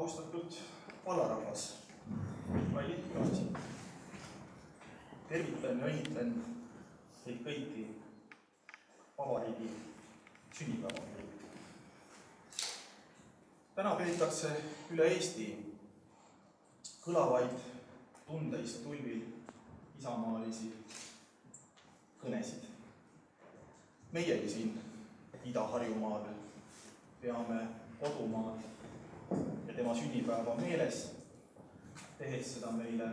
Austatud vallarahvas, kallid külalised, tervitan ja õnnitlen teid kõiki vabariigi sünnipäeval. Täna peetakse üle Eesti kõlavaid tundeis tulvil isamaalisi kõnesid. Meiegi siin Ida-Harjumaal peame kodumaad ja tema sünnipäeva meeles, tehes seda meile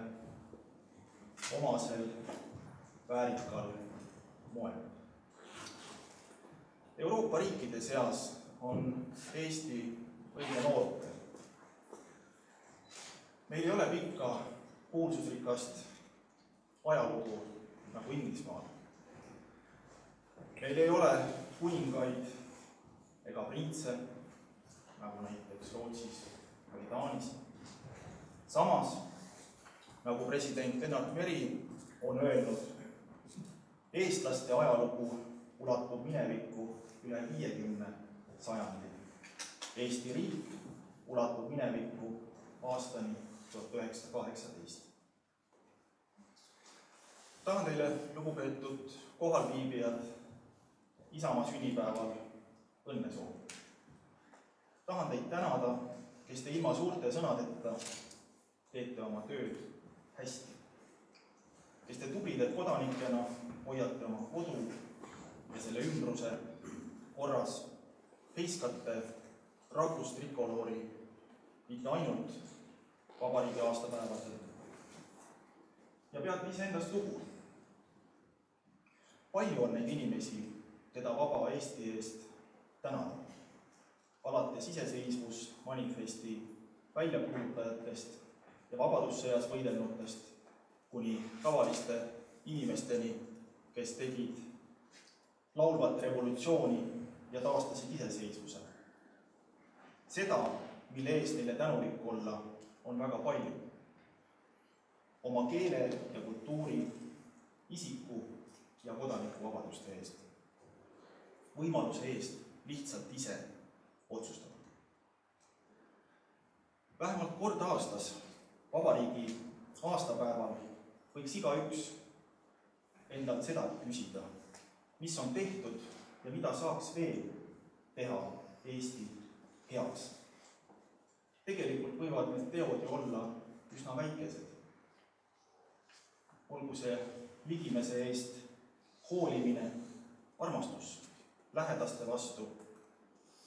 omasel väärikal moel. Euroopa riikide seas on Eesti õige noorte. Meil ei ole pikka kuulsusrikast ajalugu nagu Inglismaal. Meil ei ole kuningaid ega printse, nagu näiteks Rootsis või Taanis. Samas, nagu president Lennart Meri on öelnud, eestlaste ajalugu ulatub minevikku üle 50 sajandi. Eesti riik ulatub minevikku aastani 1918. Tahan teile, lugupeetud kohalviibijad, Isamaa sünnipäeval õnne soovida. Tahan teid tänada, kes te ilma suurte sõnadeta teete oma tööd hästi. Kes te tublide kodanikena hoiate oma kodu ja selle ümbruse korras, heiskate rahvustrikoloori mitte ainult vabariigi aastapäevadel ja peate iseendast lugu. Palju on neid inimesi, keda vaba Eesti eest tänada. Alates iseseisvusmanifesti väljakuulutajatest ja vabadussõjas võidelnutest kuni tavaliste inimesteni, kes tegid laulvat revolutsiooni ja taastasid iseseisvuse. Seda, mille eest neile tänulik olla, on väga palju. Oma keele ja kultuuri, isiku ja kodanikuvabaduste eest. Võimaluse eest lihtsalt ise otsustada. Vähemalt kord aastas vabariigi aastapäeval võiks igaüks endalt seda küsida, mis on tehtud ja mida saaks veel teha Eesti heaks. Tegelikult võivad need teod ju olla üsna väikesed. Olgu see ligimese eest hoolimine, armastus lähedaste vastu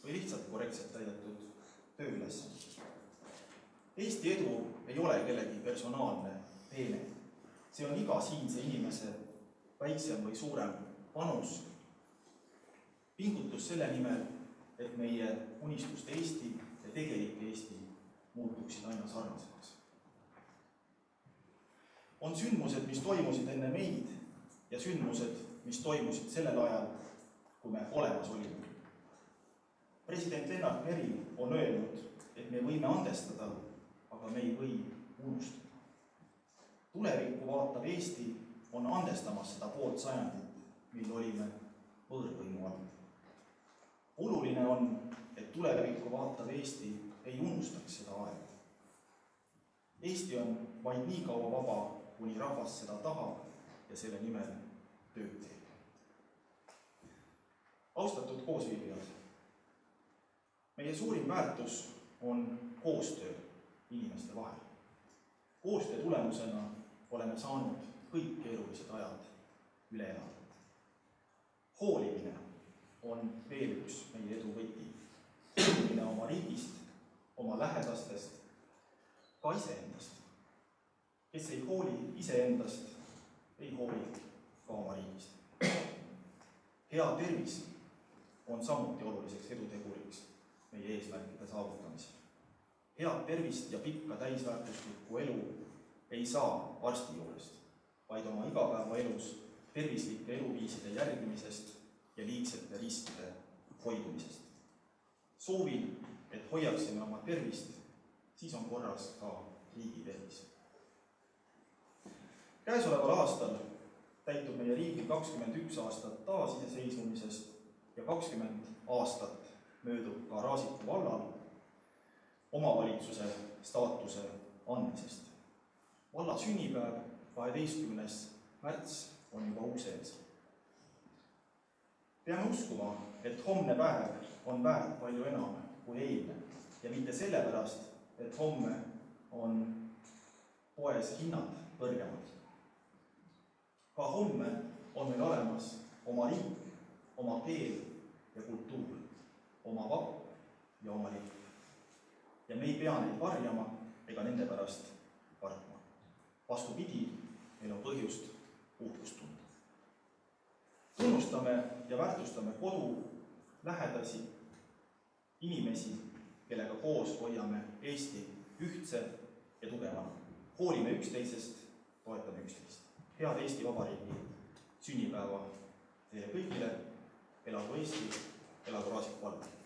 või lihtsalt korrektselt täidetud tööülesanne. Eesti edu ei ole kellegi personaalne teene. See on iga siinse inimese väiksem või suurem panus. Pingutus selle nimel, et meie unistust Eesti ja tegelik Eesti muutuksid aina sarnasemaks. On sündmused, mis toimusid enne meid ja sündmused, mis toimusid sellel ajal, kui me olemas olime. President Lennart Meri on öelnud, et me võime andestada, aga me ei või unustada. Tulevikku vaatav Eesti on andestamas seda poolt sajandit, mil olime võõrvõimu all. Oluline on, et tulevikku vaatav Eesti ei unustaks seda aega. Eesti on vaid nii kaua vaba, kuni rahvas seda tahab ja selle nimel tööd teeb. Austatud koosviibijad, meie suurim väärtus on koostöö inimeste vahel. Koostöö tulemusena oleme saanud kõik keerulised ajad üle elada. Hoolimine on veel üks meie edu võti. Hoolimine oma riigist, oma lähedastest, ka iseendast. Kes ei hooli iseendast, ei hooli ka oma riigist. Hea tervis on samuti oluliseks eduteguriks meie eesmärkide saavutamisel. Head tervist ja pikka täisväärtuslikku elu ei saa arsti juurest, vaid oma igapäevaelus tervislike eluviiside järgimisest ja liigsete riskide hoidumisest. Soovin, et hoiaksime oma tervist, siis on korras ka riigi tervis. Käesoleval aastal täitub meie riigil 21 aastat taasiseseisvumisest ja 20 aastat möödub ka Raasiku vallal, omavalitsuse staatuse andmisest. Valla sünnipäev, 12. märts, on juba ukse ees. Peame uskuma, et homne päev on väärt palju enam kui eilne ja mitte sellepärast, et homme on poes hinnad kõrgemad. Ka homme on meil olemas oma riik, oma keel ja kultuur, oma vapp ja oma lipp. Ja me ei pea neid varjama ega nende pärast kartma. Vastupidi, meil on põhjust uhkust tunda. Tunnustame ja väärtustame kodu, lähedasi, inimesi, kellega koos hoiame Eesti ühtse ja tugevana. Hoolime üksteisest, toetame üksteist. Head Eesti Vabariigi sünnipäeva teile kõigile, elagu Eesti, elagu Raasiku vald!